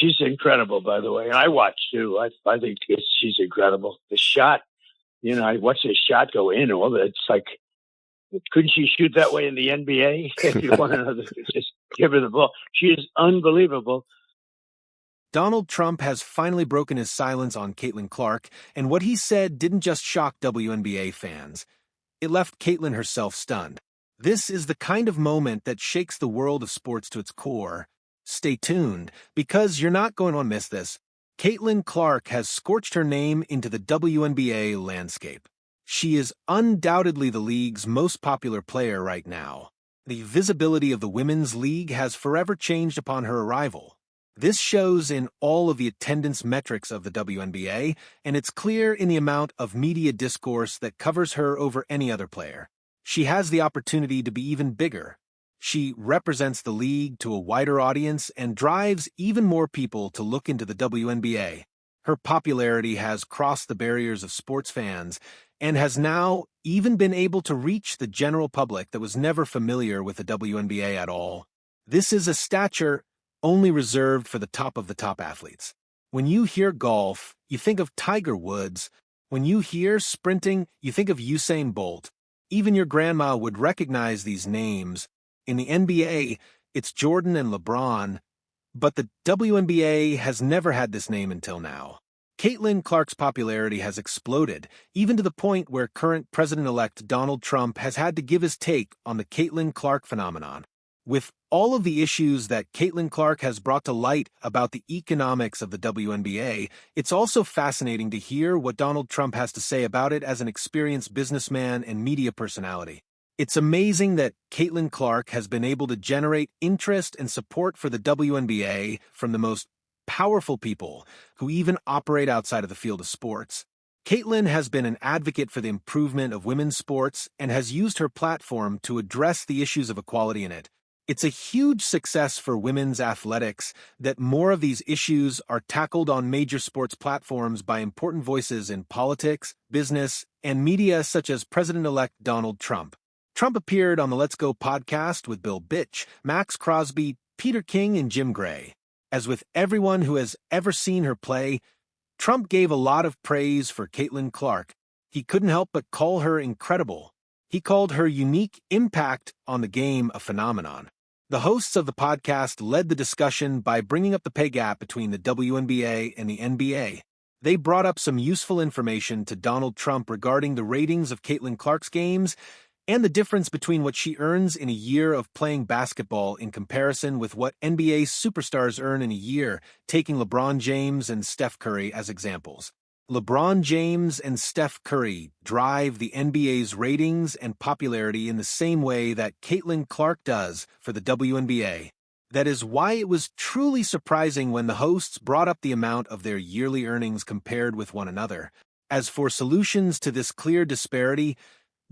she's incredible, by the way. And I watch too. I think she's incredible. The shot, I watched the shot go in. It's like, couldn't she shoot that way in the NBA? If you want to just give her the ball. She is unbelievable. Donald Trump has finally broken his silence on Caitlin Clark, and what he said didn't just shock WNBA fans. It left Caitlin herself stunned. This is the kind of moment that shakes the world of sports to its core. Stay tuned, because you're not going to miss this. Caitlin Clark has scorched her name into the WNBA landscape. She is undoubtedly the league's most popular player right now. The visibility of the women's league has forever changed upon her arrival. This shows in all of the attendance metrics of the WNBA, and it's clear in the amount of media discourse that covers her over any other player. She has the opportunity to be even bigger. She represents the league to a wider audience and drives even more people to look into the WNBA. Her popularity has crossed the barriers of sports fans and has now even been able to reach the general public that was never familiar with the WNBA at all. This is a stature only reserved for the top of the top athletes. When you hear golf, you think of Tiger Woods. When you hear sprinting, you think of Usain Bolt. Even your grandma would recognize these names. In the NBA, it's Jordan and LeBron, but the WNBA has never had this name until now. Caitlin Clark's popularity has exploded, even to the point where current President-elect Donald Trump has had to give his take on the Caitlin Clark phenomenon. With all of the issues that Caitlin Clark has brought to light about the economics of the WNBA, it's also fascinating to hear what Donald Trump has to say about it as an experienced businessman and media personality. It's amazing that Caitlin Clark has been able to generate interest and support for the WNBA from the most powerful people who even operate outside of the field of sports. Caitlin has been an advocate for the improvement of women's sports and has used her platform to address the issues of equality in it. It's a huge success for women's athletics that more of these issues are tackled on major sports platforms by important voices in politics, business, and media such as President-elect Donald Trump. Trump appeared on the Let's Go podcast with Bill Bitch, Max Crosby, Peter King, and Jim Gray. As with everyone who has ever seen her play, Trump gave a lot of praise for Caitlin Clark. He couldn't help but call her incredible. He called her unique impact on the game a phenomenon. The hosts of the podcast led the discussion by bringing up the pay gap between the WNBA and the NBA. They brought up some useful information to Donald Trump regarding the ratings of Caitlin Clark's games and the difference between what she earns in a year of playing basketball in comparison with what NBA superstars earn in a year, taking LeBron James and Steph Curry as examples. LeBron James and Steph Curry drive the NBA's ratings and popularity in the same way that Caitlin Clark does for the WNBA. That is why it was truly surprising when the hosts brought up the amount of their yearly earnings compared with one another. As for solutions to this clear disparity,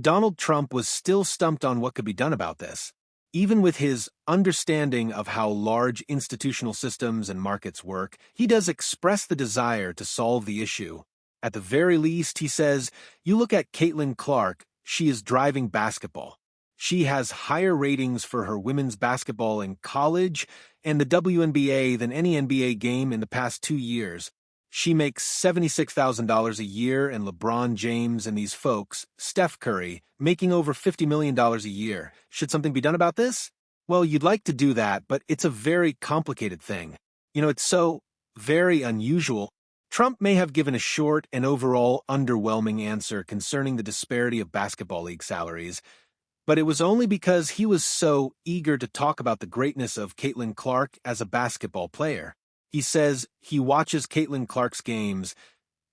Donald Trump was still stumped on what could be done about this. Even with his understanding of how large institutional systems and markets work, he does express the desire to solve the issue. At the very least, he says, you look at Caitlin Clark, she is driving basketball. She has higher ratings for her women's basketball in college and the WNBA than any NBA game in the past 2 years. She makes $76,000 a year, and LeBron James and these folks, Steph Curry, making over $50 million a year. Should something be done about this? Well, you'd like to do that, but it's a very complicated thing. It's so very unusual. Trump may have given a short and overall underwhelming answer concerning the disparity of basketball league salaries, but it was only because he was so eager to talk about the greatness of Caitlin Clark as a basketball player. He says he watches Caitlin Clark's games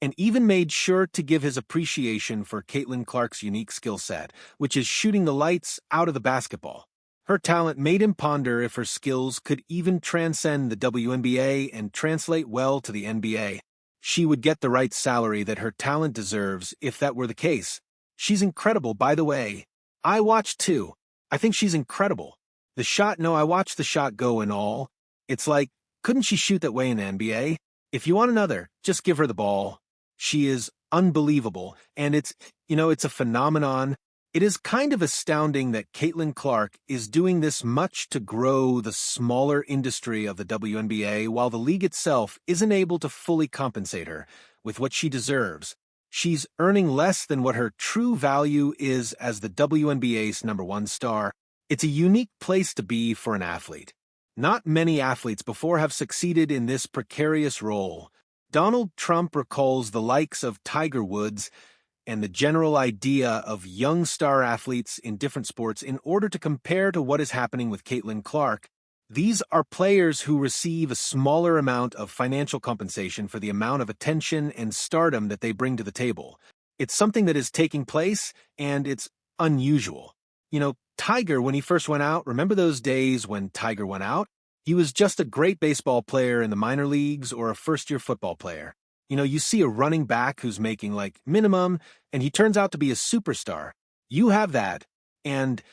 and even made sure to give his appreciation for Caitlin Clark's unique skill set, which is shooting the lights out of the basketball. Her talent made him ponder if her skills could even transcend the WNBA and translate well to the NBA. She would get the right salary that her talent deserves if that were the case. She's incredible, by the way. I watched too. I think she's incredible. I watched the shot go and all. It's like, couldn't she shoot that way in the NBA? If you want another, just give her the ball. She is unbelievable, and it's a phenomenon It is kind of astounding that Caitlin Clark is doing this much to grow the smaller industry of the WNBA while the league itself isn't able to fully compensate her with what she deserves. She's earning less than what her true value is as the WNBA's #1 star. It's a unique place to be for an athlete. Not many athletes before have succeeded in this precarious role. Donald Trump recalls the likes of Tiger Woods and the general idea of young star athletes in different sports in order to compare to what is happening with Caitlin Clark. These are players who receive a smaller amount of financial compensation for the amount of attention and stardom that they bring to the table. It's something that is taking place, and it's unusual. Tiger, when he first went out, remember those days when Tiger went out? He was just a great baseball player in the minor leagues or a first-year football player. You see a running back who's making minimum, and he turns out to be a superstar. You have that, and,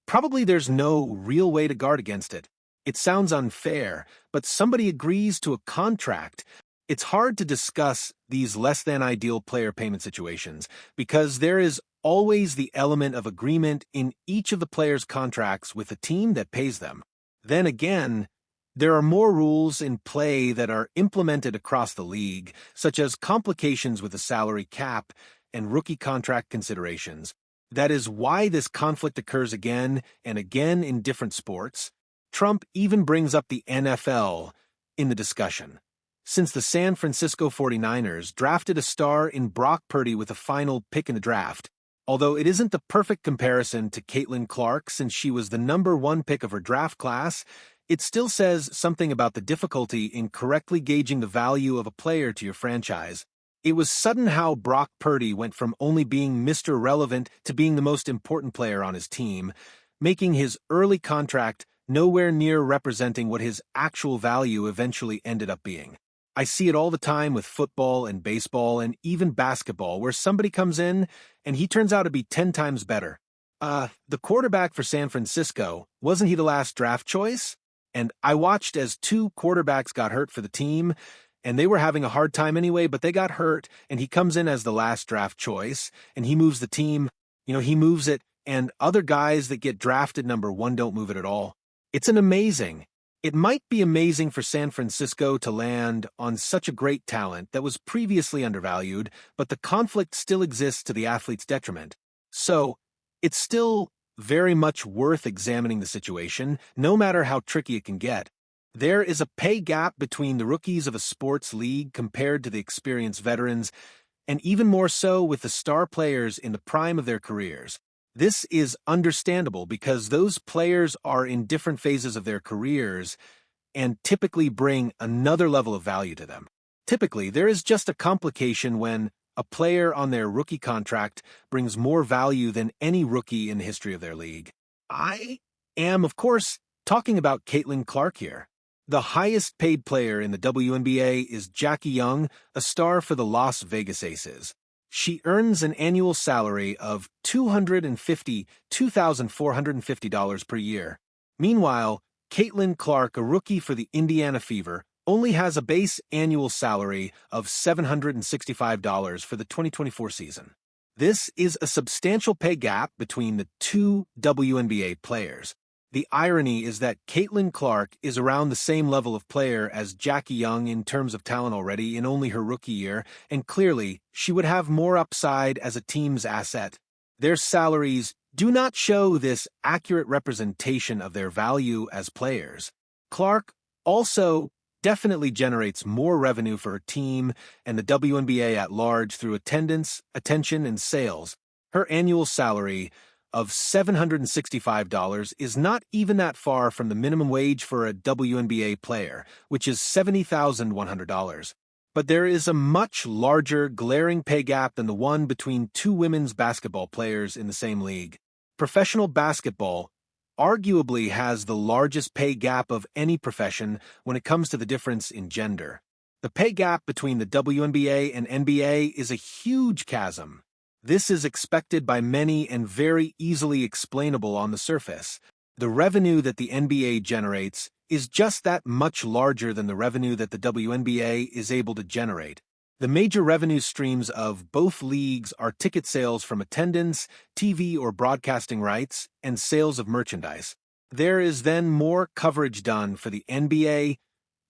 probably there's no real way to guard against it. It sounds unfair, but somebody agrees to a contract. It's hard to discuss these less-than-ideal player payment situations because there is always the element of agreement in each of the players' contracts with the team that pays them. Then again, there are more rules in play that are implemented across the league, such as complications with the salary cap and rookie contract considerations. That is why this conflict occurs again and again in different sports. Trump even brings up the NFL in the discussion. Since the San Francisco 49ers drafted a star in Brock Purdy with a final pick in the draft, although it isn't the perfect comparison to Caitlin Clark since she was the #1 pick of her draft class, it still says something about the difficulty in correctly gauging the value of a player to your franchise. It was sudden how Brock Purdy went from only being Mr. Relevant to being the most important player on his team, making his early contract nowhere near representing what his actual value eventually ended up being. I see it all the time with football and baseball and even basketball where somebody comes in and he turns out to be 10 times better. The quarterback for San Francisco, wasn't he the last draft choice? And I watched as 2 quarterbacks got hurt for the team, and they were having a hard time anyway, but they got hurt, and he comes in as the last draft choice, and he moves the team. He moves it, and other guys that get drafted #1 don't move it at all. It's It might be amazing for San Francisco to land on such a great talent that was previously undervalued, but the conflict still exists to the athlete's detriment. So, it's still very much worth examining the situation, no matter how tricky it can get. There is a pay gap between the rookies of a sports league compared to the experienced veterans, and even more so with the star players in the prime of their careers. This is understandable because those players are in different phases of their careers and typically bring another level of value to them. Typically, there is just a complication when a player on their rookie contract brings more value than any rookie in the history of their league. I am, of course, talking about Caitlin Clark here. The highest paid player in the WNBA is Jackie Young, a star for the Las Vegas Aces. She earns an annual salary of $252,450 per year. Meanwhile, Caitlin Clark, a rookie for the Indiana Fever, only has a base annual salary of $765 for the 2024 season. This is a substantial pay gap between the 2 WNBA players. The irony is that Caitlin Clark is around the same level of player as Jackie Young in terms of talent already in only her rookie year, and clearly, she would have more upside as a team's asset. Their salaries do not show this accurate representation of their value as players. Clark also definitely generates more revenue for her team and the WNBA at large through attendance, attention, and sales. Her annual salary of $765 is not even that far from the minimum wage for a WNBA player, which is $70,100. But there is a much larger, glaring pay gap than the one between 2 women's basketball players in the same league. Professional basketball arguably has the largest pay gap of any profession when it comes to the difference in gender. The pay gap between the WNBA and NBA is a huge chasm. This is expected by many and very easily explainable on the surface. The revenue that the NBA generates is just that much larger than the revenue that the WNBA is able to generate. The major revenue streams of both leagues are ticket sales from attendance, TV or broadcasting rights, and sales of merchandise. There is then more coverage done for the NBA,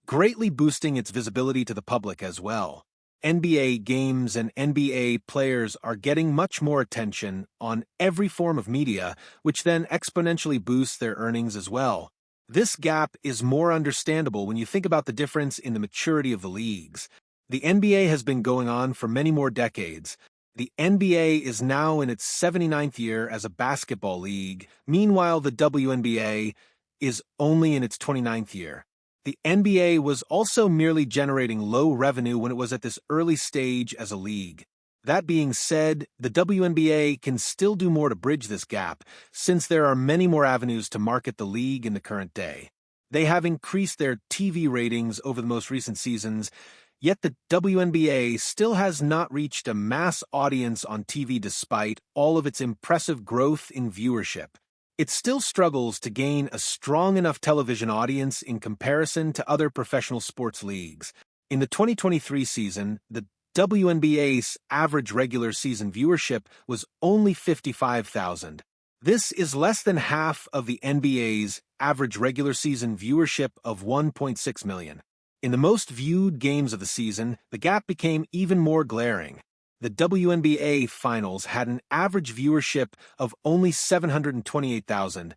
greatly boosting its visibility to the public as well. NBA games and NBA players are getting much more attention on every form of media, which then exponentially boosts their earnings as well. This gap is more understandable when you think about the difference in the maturity of the leagues. The NBA has been going on for many more decades. The NBA is now in its 79th year as a basketball league. Meanwhile, the WNBA is only in its 29th year. The NBA was also merely generating low revenue when it was at this early stage as a league. That being said, the WNBA can still do more to bridge this gap, since there are many more avenues to market the league in the current day. They have increased their TV ratings over the most recent seasons, yet the WNBA still has not reached a mass audience on TV despite all of its impressive growth in viewership. It still struggles to gain a strong enough television audience in comparison to other professional sports leagues. In the 2023 season, the WNBA's average regular season viewership was only 55,000. This is less than half of the NBA's average regular season viewership of 1.6 million. In the most viewed games of the season, the gap became even more glaring. The WNBA Finals had an average viewership of only 728,000.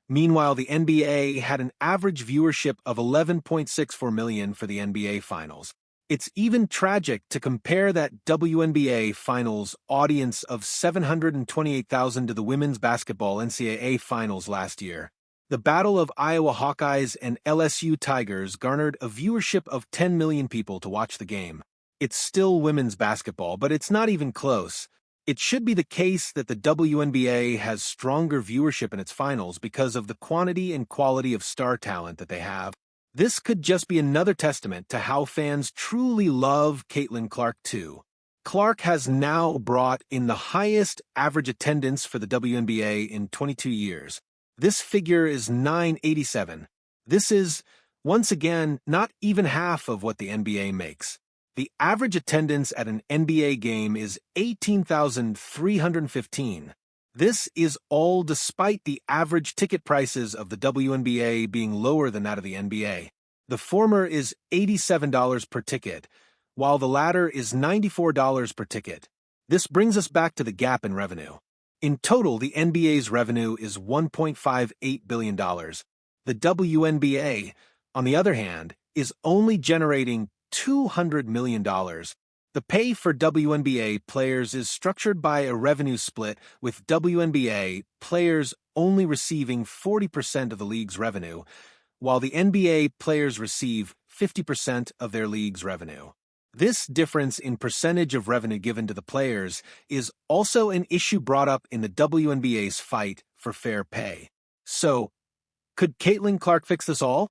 Meanwhile, the NBA had an average viewership of 11.64 million for the NBA Finals. It's even tragic to compare that WNBA Finals audience of 728,000 to the women's basketball NCAA Finals last year. The Battle of Iowa Hawkeyes and LSU Tigers garnered a viewership of 10 million people to watch the game. It's still women's basketball, but it's not even close. It should be the case that the WNBA has stronger viewership in its finals because of the quantity and quality of star talent that they have. This could just be another testament to how fans truly love Caitlin Clark too. Clark has now brought in the highest average attendance for the WNBA in 22 years. This figure is 987. This is, once again, not even half of what the NBA makes. The average attendance at an NBA game is 18,315. This is all despite the average ticket prices of the WNBA being lower than that of the NBA. The former is $87 per ticket, while the latter is $94 per ticket. This brings us back to the gap in revenue. In total, the NBA's revenue is $1.58 billion. The WNBA, on the other hand, is only generating $200 million. The pay for WNBA players is structured by a revenue split, with WNBA players only receiving 40% of the league's revenue, while the NBA players receive 50% of their league's revenue. This difference in percentage of revenue given to the players is also an issue brought up in the WNBA's fight for fair pay. So, could Caitlin Clark fix this all?